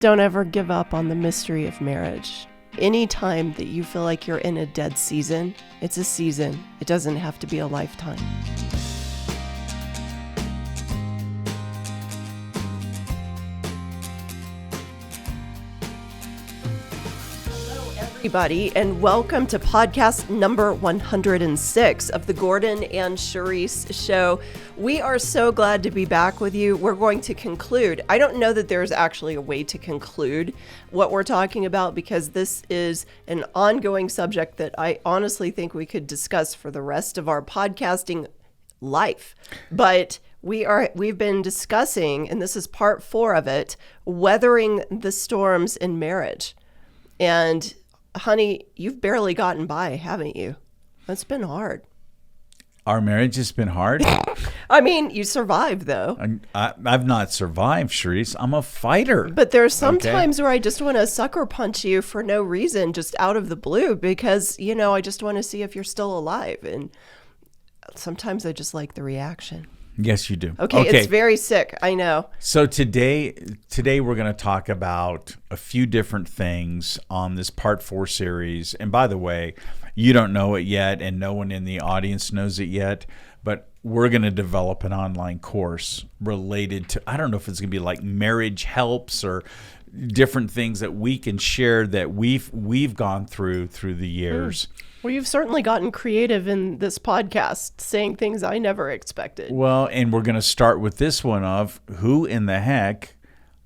Don't ever give up on the mystery of marriage. Anytime that you feel like you're in a dead season, it's a season. It doesn't have to be a lifetime. Everybody, and welcome to podcast number 106 of the Gordon and Cherise show. We are so glad to be back with you. We're going to conclude. I don't know that there's actually a way to conclude what we're talking about because this is an ongoing subject that I honestly think we could discuss for the rest of our podcasting life. But we've been discussing, and this is part 4 of it, weathering the storms in marriage. And honey, you've barely gotten by, haven't you? It's been hard. Our marriage has been hard? I mean, you survived, though. I've not survived, Cherise. I'm a fighter. But there's some times where I just want to sucker punch you for no reason, just out of the blue, because, I just want to see if you're still alive. And sometimes I just like the reaction. Yes, you do. Okay, it's very sick. I know. So today we're going to talk about a few different things on this part 4 series. And by the way, you don't know it yet, and no one in the audience knows it yet, but we're going to develop an online course related to, I don't know if it's going to be like marriage helps or different things that we can share that we've gone through the years. Well, you've certainly gotten creative in this podcast, saying things I never expected. Well, and we're going to start with this one of who in the heck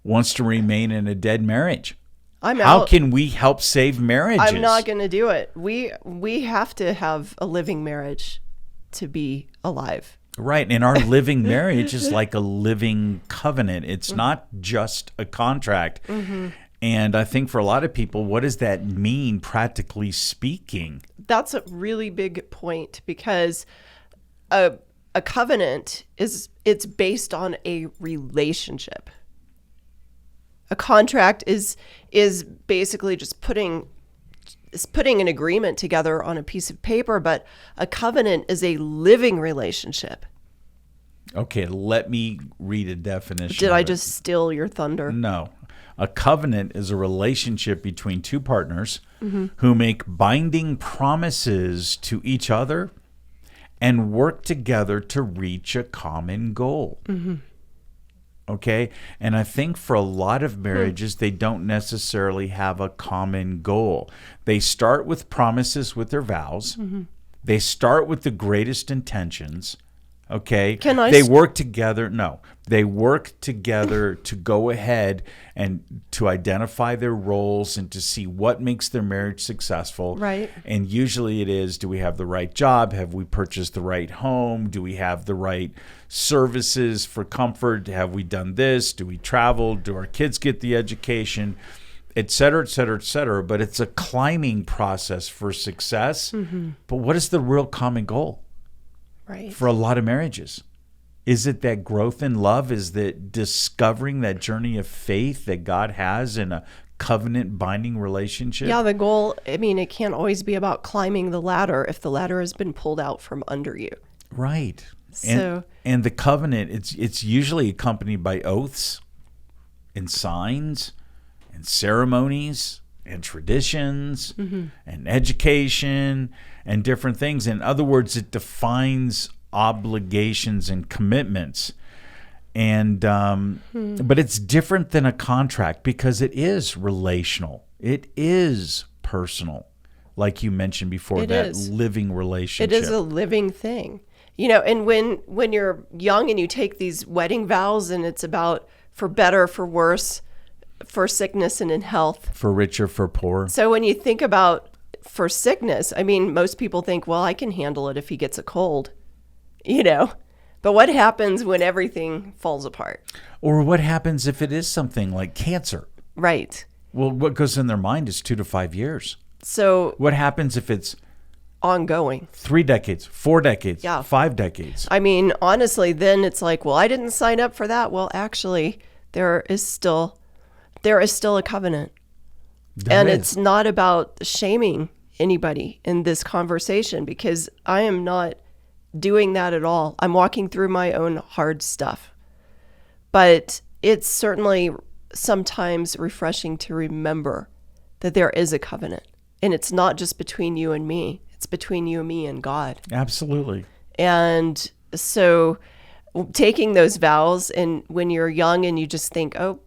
wants to remain in a dead marriage? How can we help save marriages? I'm not going to do it. We have to have a living marriage to be alive. Right. And our living marriage is like a living covenant. It's not just a contract. Mm-hmm. And I think for a lot of people, what does that mean, practically speaking? That's a really big point because a covenant it's based on a relationship. A contract is basically just putting an agreement together on a piece of paper, but a covenant is a living relationship. Okay, let me read a definition. Did I just steal your thunder? No. A covenant is a relationship between two partners who make binding promises to each other and work together to reach a common goal. Mm-hmm. Okay? And I think for a lot of marriages, they don't necessarily have a common goal. They start with promises with their vows. Mm-hmm. They start with the greatest intentions. Okay. They work together. No, they work together to go ahead and to identify their roles and to see what makes their marriage successful. Right. And usually it is, do we have the right job? Have we purchased the right home? Do we have the right services for comfort? Have we done this? Do we travel? Do our kids get the education? Et cetera, et cetera, et cetera. But it's a climbing process for success. Mm-hmm. But what is the real common goal? Right. For a lot of marriages? Is it that growth in love? Is that discovering that journey of faith that God has in a covenant binding relationship? Yeah, the goal, it can't always be about climbing the ladder if the ladder has been pulled out from under you. Right. So, and the covenant, it's usually accompanied by oaths and signs and ceremonies and traditions and education and different things. In other words, it defines obligations and commitments. And but it's different than a contract because it is relational. It is personal, like you mentioned before, living relationship. It is a living thing. And when you're young and you take these wedding vows and it's about for better, for worse, for sickness and in health. For richer, for poor. So when you think about for sickness, most people think, well, I can handle it if he gets a cold, But what happens when everything falls apart? Or what happens if it is something like cancer? Right. Well, what goes in their mind is 2 to 5 years. So what happens if it's ongoing? 3 decades, 4 decades, 5 decades. Honestly, then it's like, well, I didn't sign up for that. Well, actually, there is still a covenant. It's not about shaming anybody in this conversation because I am not doing that at all. I'm walking through my own hard stuff. But it's certainly sometimes refreshing to remember that there is a covenant, and it's not just between you and me. It's between you and me and God. Absolutely. And so taking those vows, and when you're young and you just think, oh,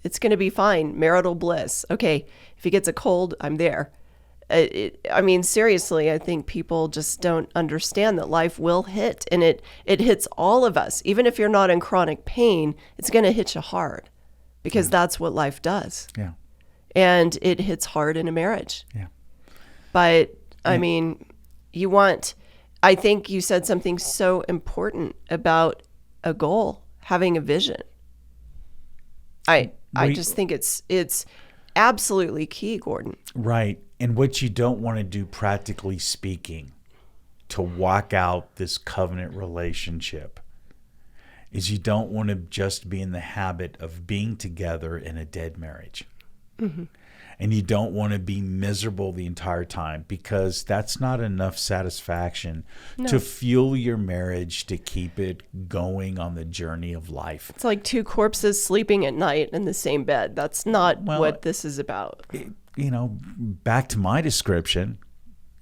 it's going to be fine, marital bliss. Okay, if he gets a cold, I'm there. Seriously, I think people just don't understand that life will hit, and it hits all of us. Even if you're not in chronic pain, it's going to hit you hard, because that's what life does. Yeah. And it hits hard in a marriage. Yeah. But I think you said something so important about a goal, having a vision. I just think it's absolutely key, Gordon. Right. And what you don't want to do, practically speaking, to walk out this covenant relationship is you don't want to just be in the habit of being together in a dead marriage. Mm-hmm. And you don't want to be miserable the entire time, because that's not enough satisfaction to fuel your marriage, to keep it going on the journey of life. It's like two corpses sleeping at night in the same bed. That's not what this is about. Back to my description,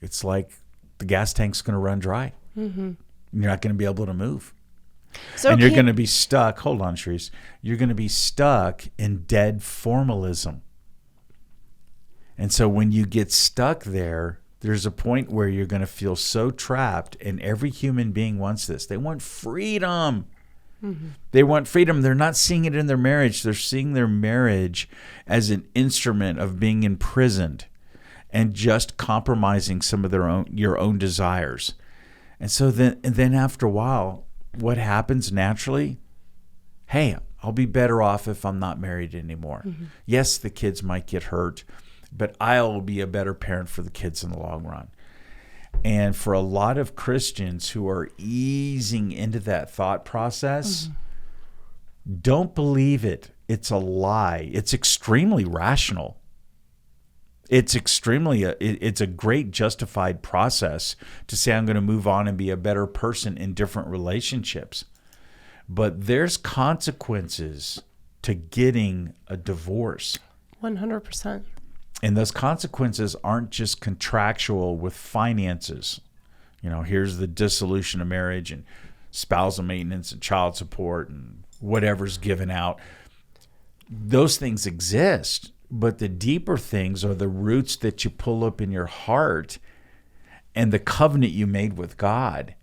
it's like the gas tank's going to run dry. Mm-hmm. You're not going to be able to move. And you're going to be stuck. Hold on, Cherise. You're going to be stuck in dead formalism. And so when you get stuck there, there's a point where you're going to feel so trapped, and every human being wants this. They want freedom. Mm-hmm. They want freedom. They're not seeing it in their marriage. They're seeing their marriage as an instrument of being imprisoned and just compromising some of your own desires. And so then after a while, what happens naturally? Hey, I'll be better off if I'm not married anymore. Mm-hmm. Yes, the kids might get hurt, but I'll be a better parent for the kids in the long run. And for a lot of Christians who are easing into that thought process, don't believe it. It's a lie. It's extremely rational. It's a great justified process to say, I'm going to move on and be a better person in different relationships. But there's consequences to getting a divorce. 100%. And those consequences aren't just contractual with finances. Here's the dissolution of marriage and spousal maintenance and child support and whatever's given out. Those things exist, but the deeper things are the roots that you pull up in your heart and the covenant you made with God.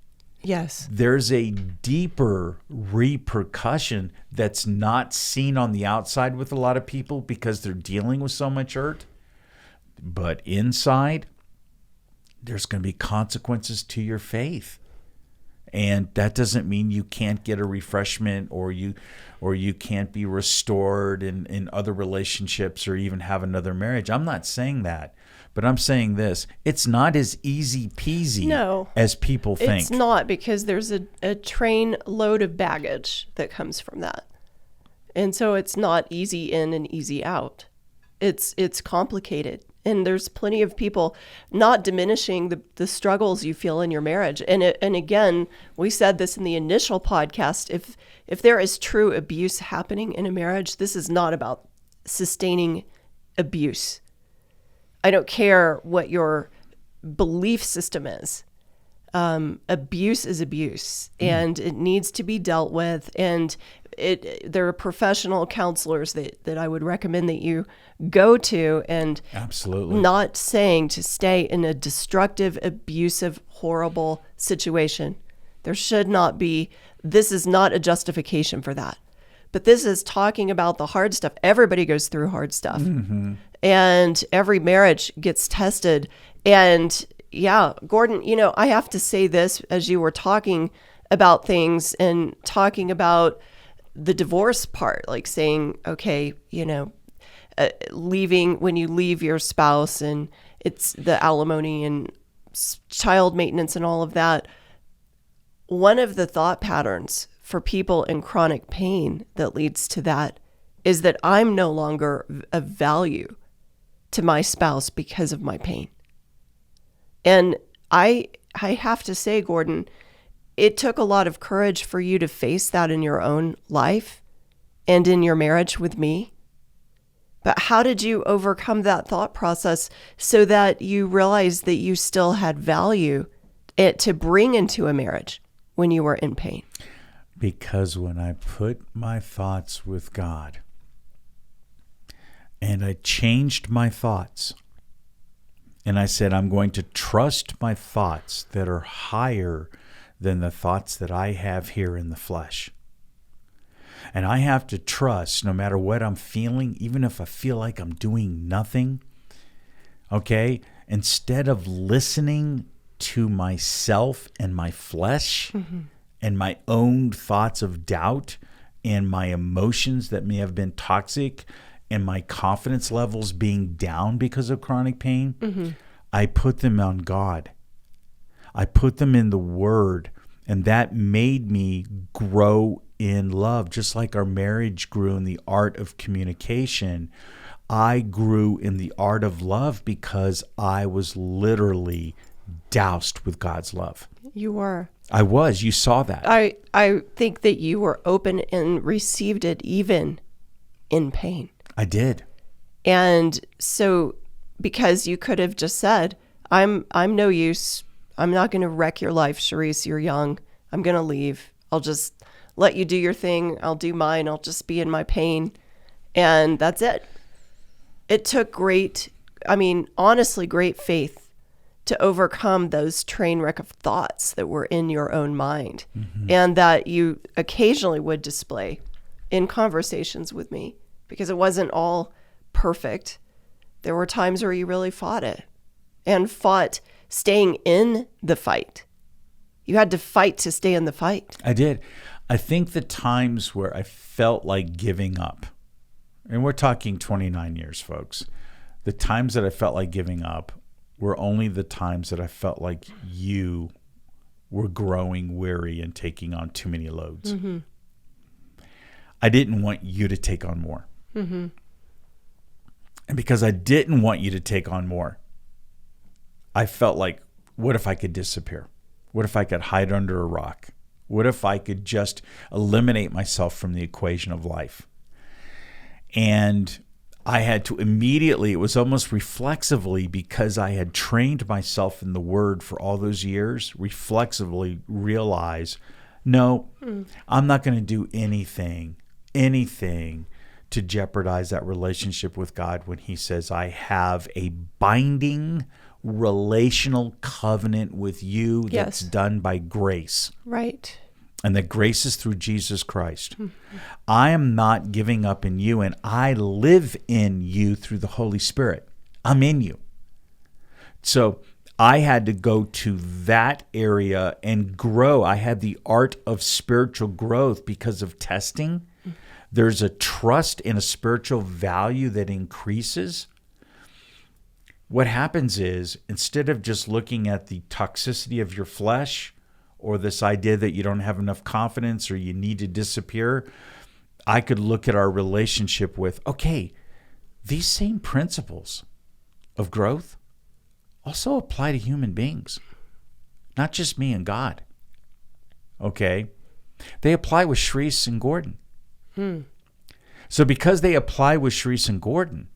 Yes. There's a deeper repercussion that's not seen on the outside with a lot of people because they're dealing with so much hurt. But inside, there's going to be consequences to your faith. And that doesn't mean you can't get a refreshment or you can't be restored in other relationships or even have another marriage. I'm not saying that. But I'm saying this, it's not as easy peasy as people think. It's not, because there's a train load of baggage that comes from that. And so it's not easy in and easy out. It's complicated. And there's plenty of people, not diminishing the struggles you feel in your marriage. And again, we said this in the initial podcast, if there is true abuse happening in a marriage, this is not about sustaining abuse. I don't care what your belief system is. Abuse is abuse, and it needs to be dealt with. And there are professional counselors that I would recommend that you go to. And absolutely not saying to stay in a destructive, abusive, horrible situation. There should not be. This is not a justification for that. But this is talking about the hard stuff. Everybody goes through hard stuff. Mm-hmm. And every marriage gets tested. And yeah, Gordon, I have to say this as you were talking about things and talking about the divorce part, like saying, okay, leaving, when you leave your spouse and it's the alimony and child maintenance and all of that. One of the thought patterns for people in chronic pain that leads to that is that I'm no longer of value to my spouse because of my pain. And I have to say, Gordon, it took a lot of courage for you to face that in your own life and in your marriage with me. But how did you overcome that thought process so that you realized that you still had value to bring into a marriage when you were in pain? Because when I put my thoughts with God and I changed my thoughts and I said, I'm going to trust my thoughts that are higher than the thoughts that I have here in the flesh. And I have to trust no matter what I'm feeling, even if I feel like I'm doing nothing, okay? Instead of listening to myself and my flesh and my own thoughts of doubt and my emotions that may have been toxic and my confidence levels being down because of chronic pain, I put them on God. I put them in the Word, and that made me grow in love. Just like our marriage grew in the art of communication, I grew in the art of love because I was literally doused with God's love. You were. I was. You saw that. I think that you were open and received it even in pain. I did. And so because you could have just said, I'm no use. I'm not going to wreck your life, Cherise. You're young. I'm going to leave. I'll just let you do your thing. I'll do mine. I'll just be in my pain. And that's it. It took honestly, great faith to overcome those train wreck of thoughts that were in your own mind and that you occasionally would display in conversations with me, because it wasn't all perfect. There were times where you really fought it and fought staying in the fight. You had to fight to stay in the fight. I did. I think the times where I felt like giving up, and we're talking 29 years, folks, the times that I felt like giving up were only the times that I felt like you were growing weary and taking on too many loads. I didn't want you to take on more. And because I didn't want you to take on more, I felt like, what if I could disappear? What if I could hide under a rock? What if I could just eliminate myself from the equation of life? And I had to immediately, it was almost reflexively, because I had trained myself in the Word for all those years, reflexively realize, no, I'm not going to do anything to jeopardize that relationship with God when He says, I have a binding relational covenant with you that's done by grace. Right. And that grace is through Jesus Christ. I am not giving up in you, and I live in you through the Holy Spirit. I'm in you. So I had to go to that area and grow. I had the art of spiritual growth because of testing. There's a trust in a spiritual value that increases. What happens is, instead of just looking at the toxicity of your flesh or this idea that you don't have enough confidence or you need to disappear, I could look at our relationship with, okay, these same principles of growth also apply to human beings, not just me and God. Okay? They apply with Cherise and Gordon. So because they apply with Cherise and Gordon,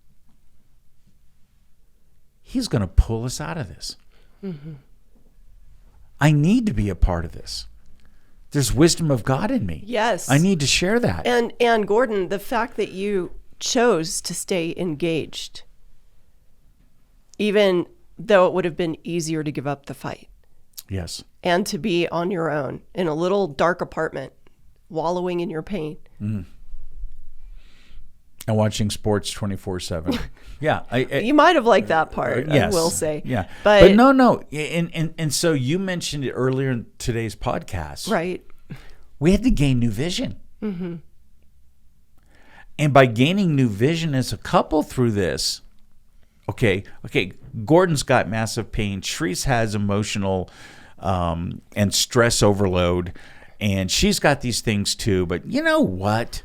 He's going to pull us out of this. I need to be a part of this. There's wisdom of God in me. Yes. I need to share that. And Gordon, the fact that you chose to stay engaged, even though it would have been easier to give up the fight. Yes. And to be on your own in a little dark apartment, wallowing in your pain. And watching sports 24/7. Yeah. You might have liked that part, yes. I will say. Yeah. But no. And so you mentioned it earlier in today's podcast. Right. We had to gain new vision. And by gaining new vision as a couple through this, okay, Gordon's got massive pain. Cherise has emotional and stress overload. And she's got these things too. But you know what?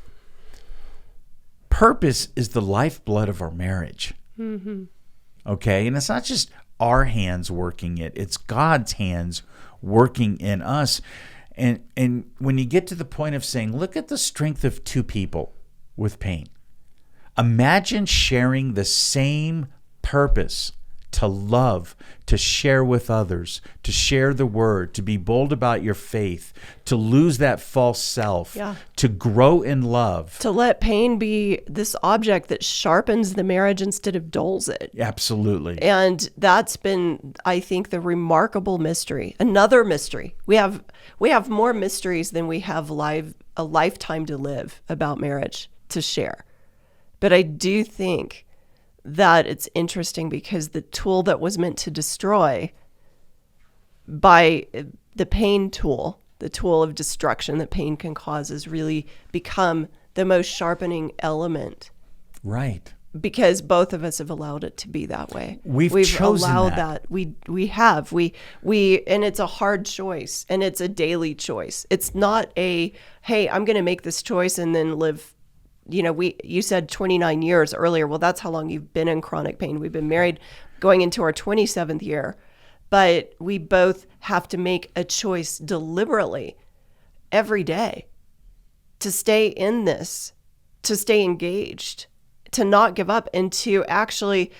Purpose is the lifeblood of our marriage. Okay? And it's not just our hands working it. It's God's hands working in us. And when you get to the point of saying, look at the strength of two people with pain. Imagine sharing the same purpose, to love, to share with others, to share the word, to be bold about your faith, to lose that false self, to grow in love. To let pain be this object that sharpens the marriage instead of dulls it. Absolutely. And that's been, I think, the remarkable mystery. Another mystery. We have more mysteries than we have a lifetime to live about marriage to share. But I do think that it's interesting because the tool that was meant to destroy by the pain tool, the tool of destruction that pain can cause, has really become the most sharpening element. Right. Because both of us have allowed it to be that way. We've chosen allowed that. We have. We and it's a hard choice, and it's a daily choice. It's not a, hey, I'm going to make this choice and then live. You said 29 years earlier. Well, that's how long you've been in chronic pain. We've been married going into our 27th year, but we both have to make a choice deliberately every day to stay in this, to stay engaged, to not give up, and to actually,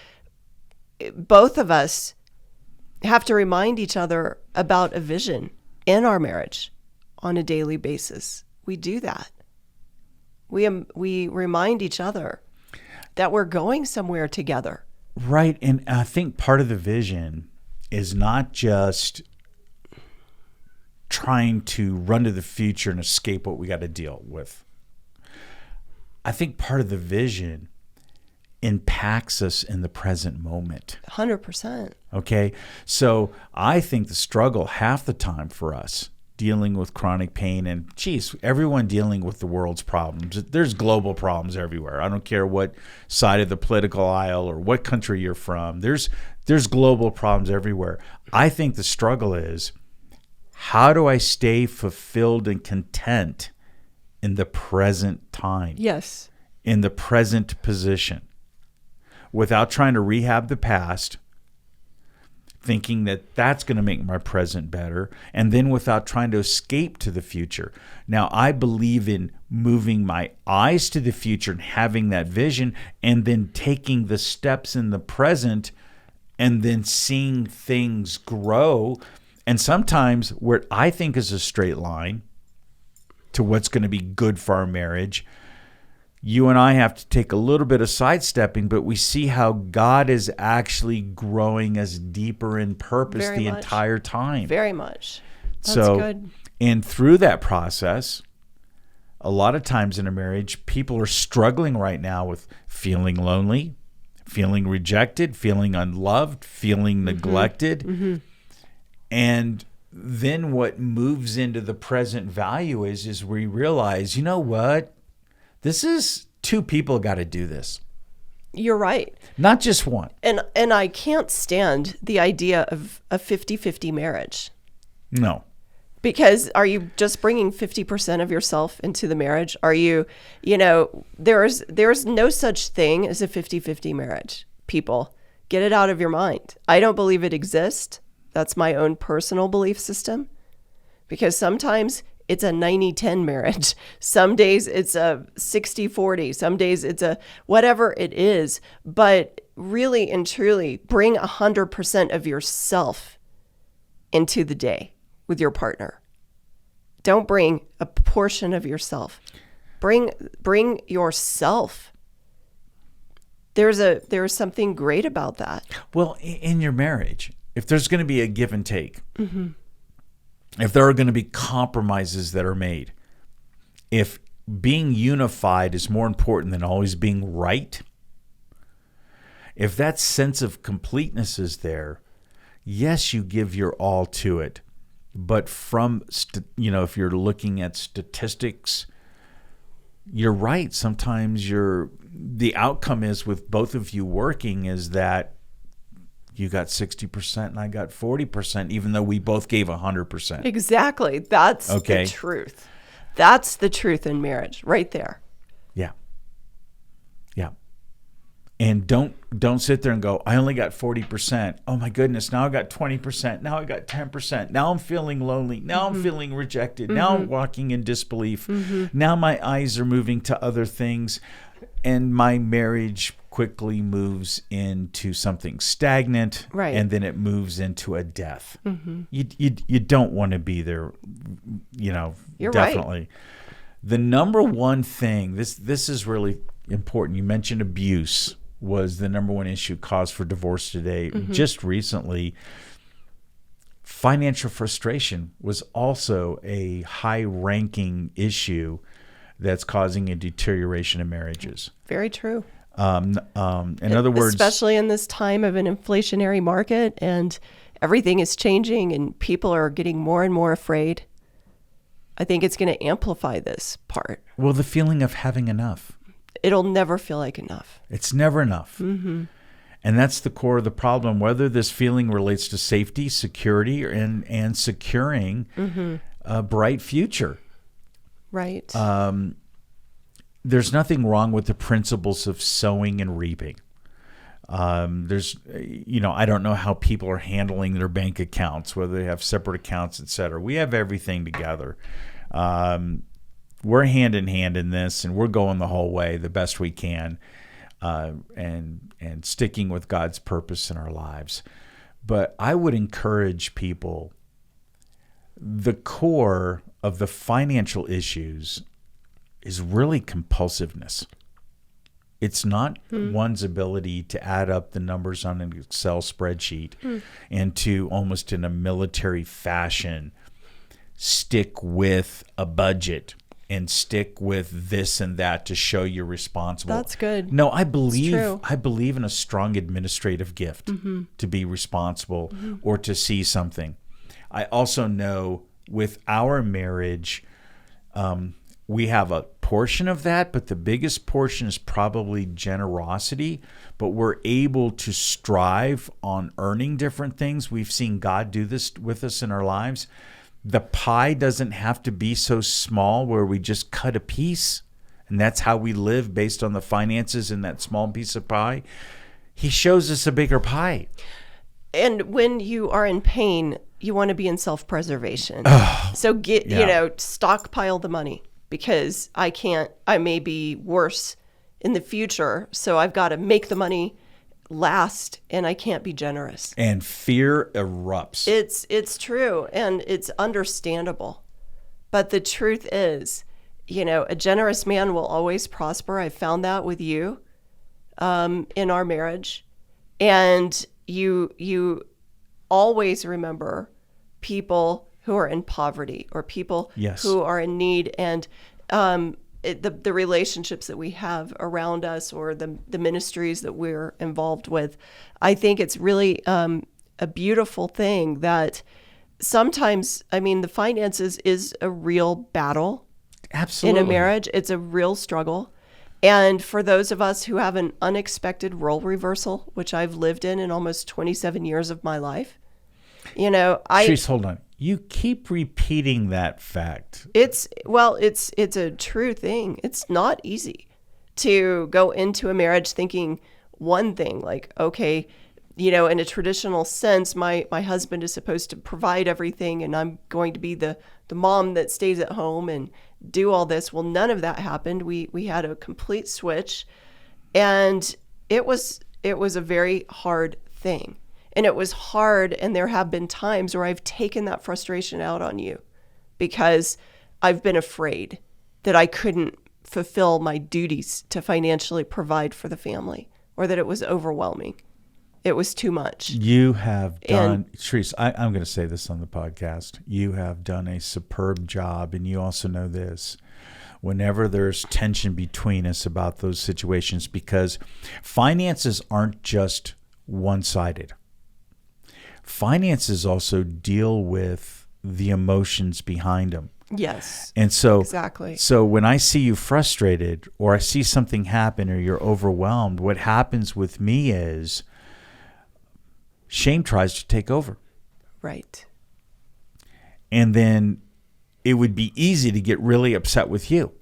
both of us have to remind each other about a vision in our marriage on a daily basis. We do that. We remind each other that we're going somewhere together. Right. And I think part of the vision is not just trying to run to the future and escape what we got to deal with. I think part of the vision impacts us in the present moment. 100%. Okay. So I think the struggle half the time for us dealing with chronic pain, and everyone dealing with the world's problems. There's global problems everywhere. I don't care what side of the political aisle or what country you're from. There's global problems everywhere. I think the struggle is, how do I stay fulfilled and content in the present time? Yes. In the present position, without trying to rehab the past, thinking that that's going to make my present better, and then without trying to escape to the future. Now, I believe in moving my eyes to the future and having that vision, and then taking the steps in the present, and then seeing things grow. And sometimes where I think is a straight line to what's going to be good for our marriage, you and I have to take a little bit of sidestepping, but we see how God is actually growing us deeper in purpose the entire time. Very much. That's good. And through that process, a lot of times in a marriage, people are struggling right now with feeling lonely, feeling rejected, feeling unloved, feeling neglected. Mm-hmm. And then what moves into the present value is we realize, you know what? This is two people got to do this. You're right. Not just one. And I can't stand the idea of a 50-50 marriage. No. Because are you just bringing 50% of yourself into the marriage? Are you, there's no such thing as a 50-50 marriage. People, get it out of your mind. I don't believe it exists. That's my own personal belief system. Because sometimes it's a 90-10 marriage. Some days it's a 60-40. Some days it's a whatever it is. But really and truly, bring 100% of yourself into the day with your partner. Don't bring a portion of yourself. Bring yourself. There's something great about that. Well, in your marriage, if there's going to be a give and take, mm-hmm. if there are going to be compromises that are made, if being unified is more important than always being right, if that sense of completeness is there, yes, you give your all to it. But if you're looking at statistics, you're right. Sometimes the outcome is, with both of you working, is that you got 60% and I got 40%, even though we both gave 100%. Exactly. That's the truth. That's the truth in marriage right there. Yeah. Yeah. And don't sit there and go, I only got 40%. Oh my goodness, now I got 20%. Now I got 10%. Now I'm feeling lonely. Now I'm feeling rejected. Now I'm walking in disbelief. Now my eyes are moving to other things. And my marriage quickly moves into something stagnant. Right. And then it moves into a death. You don't want to be there, You're definitely. right. The number one thing, this is really important. You mentioned abuse was the number one issue cause for divorce today. Just recently, financial frustration was also a high-ranking issue that's causing a deterioration in marriages. Very true. In other words, especially in this time of an inflationary market and everything is changing and people are getting more and more afraid, I think it's going to amplify this part. well, the feeling of having enough. It'll never feel like enough. It's never enough. And that's the core of the problem, whether this feeling relates to safety, security, and securing a bright future. Right. There's nothing wrong with the principles of sowing and reaping. I don't know how people are handling their bank accounts, whether they have separate accounts, et cetera. We have everything together. We're hand in hand in this, and we're going the whole way the best we can, and sticking with God's purpose in our lives. But I would encourage people, the core of the financial issues is really compulsiveness. It's not one's ability to add up the numbers on an Excel spreadsheet and to almost in a military fashion stick with a budget and stick with this and that to show you're responsible. That's good. No, I believe in a strong administrative gift to be responsible or to see something. I also know with our marriage, we have a portion of that, but the biggest portion is probably generosity. But we're able to strive on earning different things. We've seen God do this with us in our lives. The pie doesn't have to be so small where we just cut a piece, and that's how we live based on the finances in that small piece of pie. He shows us a bigger pie. And when you are in pain, you want to be in self-preservation. So stockpile the money, because I may be worse in the future. So I've got to make the money last, and I can't be generous. And fear erupts. It's true, and it's understandable. But the truth is, a generous man will always prosper. I found that with you in our marriage. And you always remember people who are in poverty or people who are in need, and the relationships that we have around us or the ministries that we're involved with. I think it's really a beautiful thing that sometimes, the finances is a real battle. Absolutely. In a marriage. It's a real struggle. And for those of us who have an unexpected role reversal, which I've lived in almost 27 years of my life, Cherise, hold on. You keep repeating that fact. It's a true thing. It's not easy to go into a marriage thinking one thing, like, okay, in a traditional sense, my husband is supposed to provide everything and I'm going to be the mom that stays at home and do all this. Well, none of that happened. We had a complete switch, and it was a very hard thing. And it was hard, and there have been times where I've taken that frustration out on you because I've been afraid that I couldn't fulfill my duties to financially provide for the family, or that it was overwhelming. It was too much. You have done, Cherise, I'm going to say this on the podcast. You have done a superb job, and you also know this. Whenever there's tension between us about those situations, because finances aren't just one-sided. Finances also deal with the emotions behind them. Yes. And so, exactly. So when I see you frustrated, or I see something happen, or you're overwhelmed, what happens with me is shame tries to take over. Right. And then it would be easy to get really upset with you,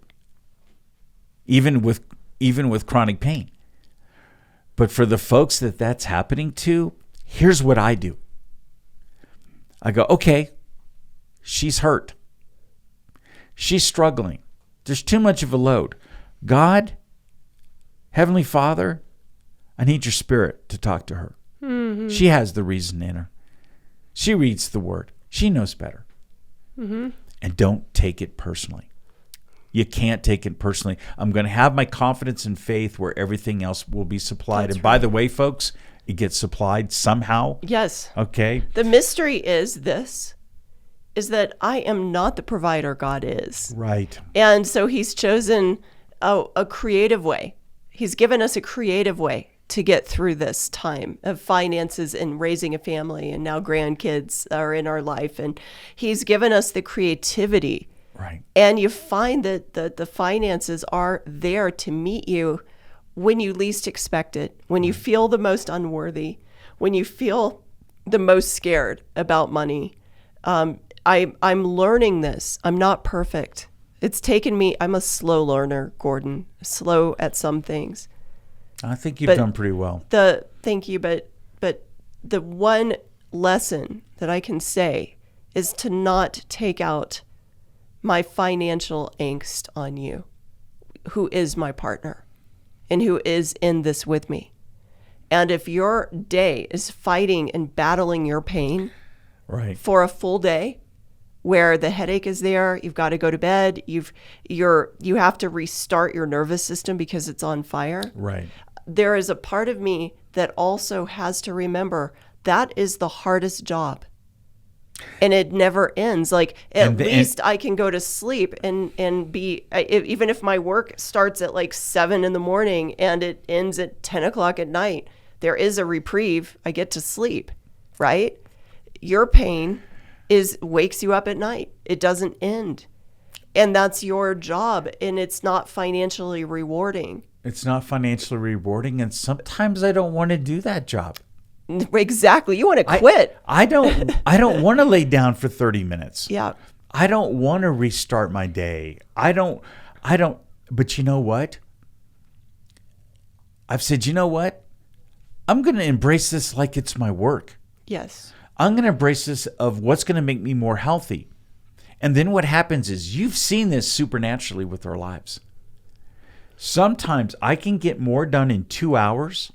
even with chronic pain. But for the folks that that's happening to, here's what I do. I go, okay, she's hurt. She's struggling. There's too much of a load. God, Heavenly Father, I need your spirit to talk to her. Mm-hmm. She has the reason in her. She reads the word. She knows better. Mm-hmm. And don't take it personally. You can't take it personally. I'm going to have my confidence and faith where everything else will be supplied. That's and by the way, folks, it gets supplied somehow. Yes. Okay. The mystery is that I am not the provider, God is. Right. And so he's chosen a creative way. He's given us a creative way to get through this time of finances and raising a family, and now grandkids are in our life. And he's given us the creativity. Right. And you find that the finances are there to meet you when you least expect it, when you feel the most unworthy, when you feel the most scared about money. I'm learning this. I'm not perfect. It's taken me, I'm a slow learner, Gordon, slow at some things. I think you've done pretty well. Thank you, but the one lesson that I can say is to not take out my financial angst on you, who is my partner and who is in this with me. And if your day is fighting and battling your pain for a full day, where the headache is there, you've got to go to bed, you have to restart your nervous system because it's on fire. Right. There is a part of me that also has to remember that is the hardest job. And it never ends. Like at least I can go to sleep and be, even if my work starts at like 7 a.m. and it ends at 10 o'clock at night, there is a reprieve. I get to sleep, right? Your pain wakes you up at night. It doesn't end. And that's your job. And it's not financially rewarding. It's not financially rewarding. And sometimes I don't want to do that job. Exactly. You want to quit. I don't want to lay down for 30 minutes. Yeah. I don't want to restart my day. I don't, but you know what? I've said, you know what? I'm going to embrace this like it's my work. Yes. I'm going to embrace this of what's going to make me more healthy. And then what happens is you've seen this supernaturally with our lives. Sometimes I can get more done in 2 hours.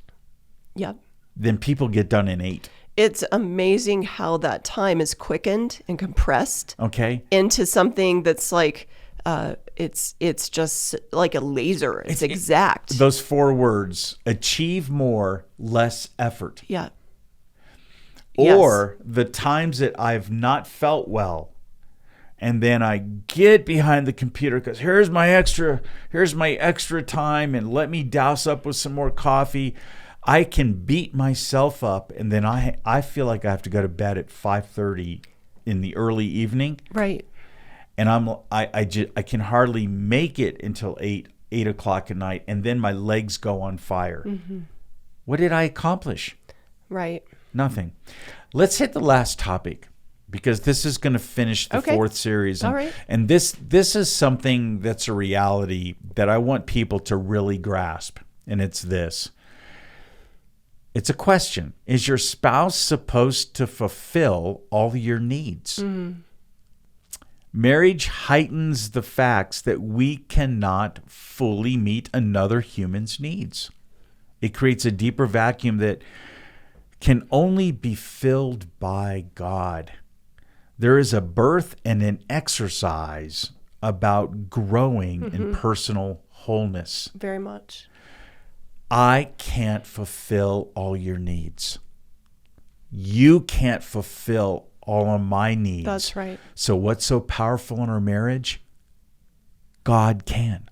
Yep. Than people get done in 8. It's amazing how that time is quickened and compressed into something that's like, it's just like a laser. It's exact. Those 4 words, achieve more, less effort. Yeah. Or the times that I've not felt well, and then I get behind the computer because here's my extra time, and let me douse up with some more coffee. I can beat myself up, and then I feel like I have to go to bed at 5:30 in the early evening. Right. And I can hardly make it until 8 o'clock at night, and then my legs go on fire. Mm-hmm. What did I accomplish? Right. Nothing. Let's hit the last topic, because this is going to finish the 4th series. And, all right. And this is something that's a reality that I want people to really grasp, and it's this. It's a question. Is your spouse supposed to fulfill all your needs? Mm-hmm. Marriage heightens the facts that we cannot fully meet another human's needs. It creates a deeper vacuum that can only be filled by God. There is a birth and an exercise about growing in personal wholeness. Very much. I can't fulfill all your needs. You can't fulfill all of my needs. That's right. So what's so powerful in our marriage? God can.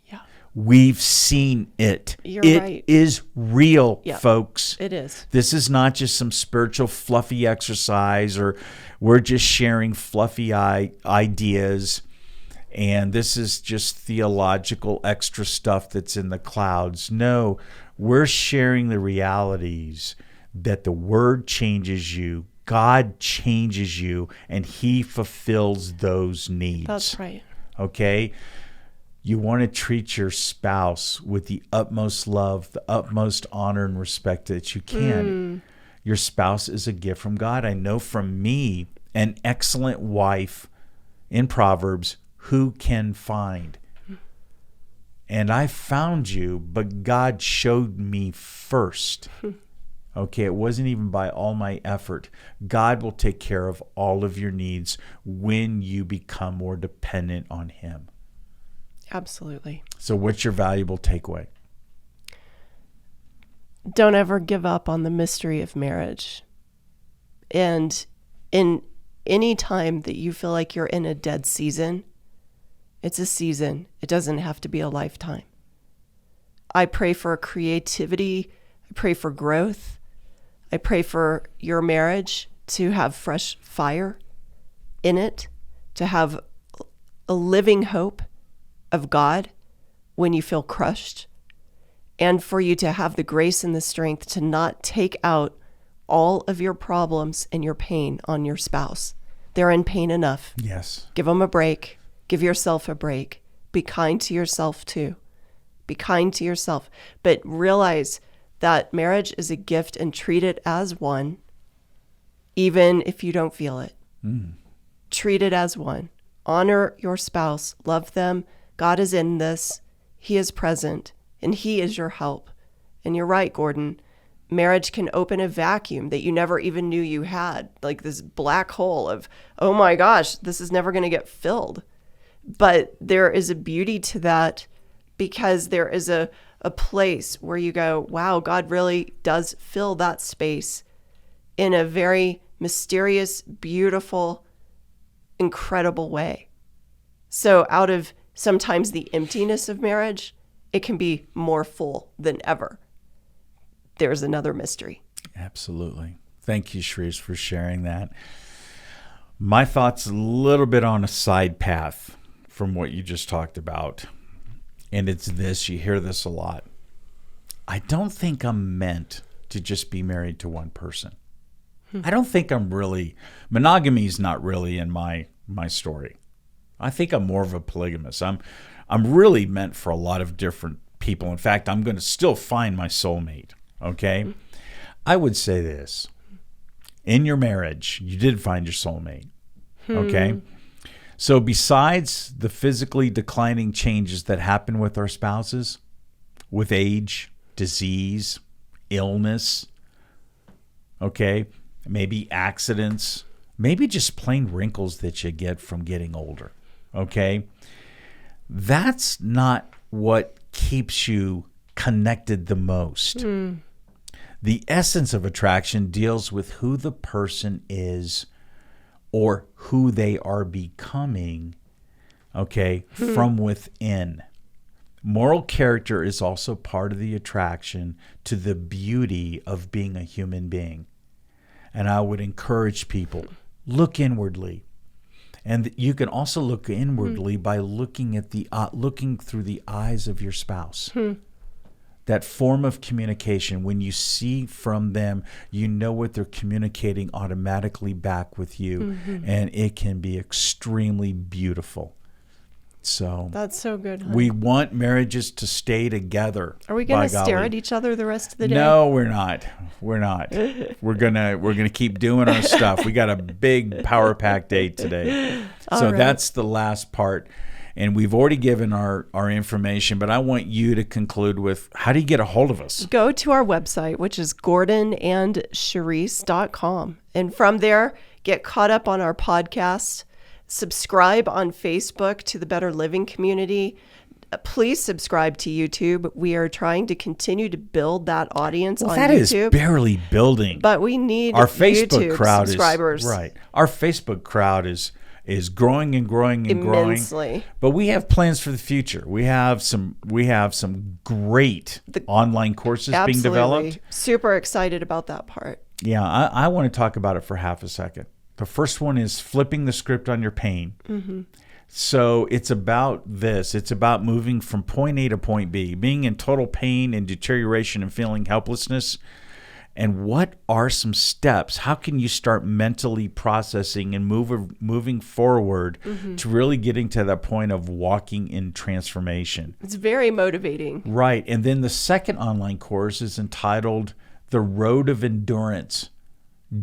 Yeah. We've seen it. You're right. It is real, folks. It is. This is not just some spiritual fluffy exercise, or we're just sharing fluffy ideas. And this is just theological extra stuff that's in the clouds. No, we're sharing the realities that the Word changes you, God changes you, and He fulfills those needs. That's right. Okay? You want to treat your spouse with the utmost love, the utmost honor and respect that you can. Your spouse is a gift from God. I know from me, an excellent wife in Proverbs, who can find? And I found you, but God showed me first. Okay, it wasn't even by all my effort. God will take care of all of your needs when you become more dependent on him. Absolutely. So what's your valuable takeaway? Don't ever give up on the mystery of marriage. And in any time that you feel like you're in a dead season, it's a season. It doesn't have to be a lifetime. I pray for creativity. I pray for growth. I pray for your marriage to have fresh fire in it, to have a living hope of God when you feel crushed, and for you to have the grace and the strength to not take out all of your problems and your pain on your spouse. They're in pain enough. Yes. Give them a break. Give yourself a break. Be kind to yourself too. Be kind to yourself. But realize that marriage is a gift and treat it as one, even if you don't feel it. Treat it as one. Honor your spouse. Love them. God is in this. He is present, and he is your help. And you're right, Gordon. Marriage can open a vacuum that you never even knew you had, like this black hole of, oh my gosh, this is never going to get filled. But there is a beauty to that, because there is a place where you go, wow, God really does fill that space in a very mysterious, beautiful, incredible way. So out of sometimes the emptiness of marriage, it can be more full than ever. There's another mystery. Absolutely. Thank you, Cherise, for sharing that. My thoughts a little bit on a side path from what you just talked about. And it's this, you hear this a lot. I don't think I'm meant to just be married to one person. I don't think I'm really, monogamy is not really in my story. I think I'm more of a polygamist. I'm really meant for a lot of different people. In fact, I'm going to still find my soulmate. Okay? I would say this. In your marriage, you did find your soulmate. Okay? So besides the physically declining changes that happen with our spouses, with age, disease, illness, okay, maybe accidents, maybe just plain wrinkles that you get from getting older, okay? That's not what keeps you connected the most. The essence of attraction deals with who the person is or who they are becoming, okay, from within. Moral character is also part of the attraction to the beauty of being a human being. And I would encourage people, look inwardly. And you can also look inwardly by looking at looking through the eyes of your spouse. That form of communication, when you see from them, you know what they're communicating automatically back with you. And it can be extremely beautiful. So that's so good. Honey. We want marriages to stay together. Are we going to stare at each other the rest of the day? No, we're not. We're not. We're gonna keep doing our stuff. We got a big power pack day today. So that's the last part. And we've already given our information, but I want you to conclude with, how do you get a hold of us? Go to our website, which is gordonandcherise.com. And from there, get caught up on our podcast. Subscribe on Facebook to the Better Living Community. Please subscribe to YouTube. We are trying to continue to build that audience on YouTube. That is barely building. But we need our Facebook YouTube crowd subscribers. Right. Our Facebook crowd is growing and growing and immensely. Growing. But we have plans for the future. We have some great online courses being developed. Super excited about that part. Yeah, I want to talk about it for half a second. The first one is flipping the script on your pain. So it's about this. It's about moving from point A to point B, being in total pain and deterioration and feeling helplessness, And what are some steps? How can you start mentally processing and moving forward to really getting to that point of walking in transformation? It's very motivating. Right. And then the second online course is entitled The Road of Endurance,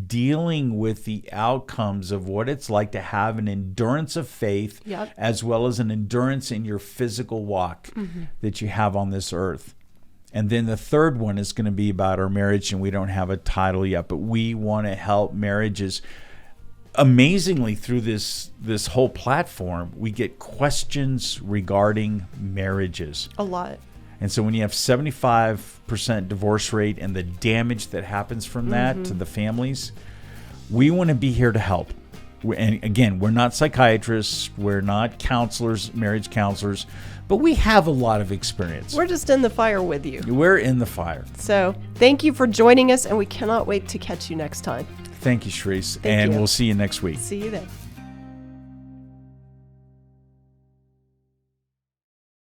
dealing with the outcomes of what it's like to have an endurance of faith, as well as an endurance in your physical walk that you have on this earth. And then the third one is going to be about our marriage, and we don't have a title yet, but we want to help marriages. Amazingly, through this whole platform, we get questions regarding marriages. A lot. And so when you have 75% divorce rate and the damage that happens from that to the families, we want to be here to help. And again, we're not psychiatrists, we're not counselors, marriage counselors, but we have a lot of experience. We're just in the fire with you. We're in the fire. So thank you for joining us, and we cannot wait to catch you next time. Thank you, Cherise. Thank you. We'll see you next week. See you then.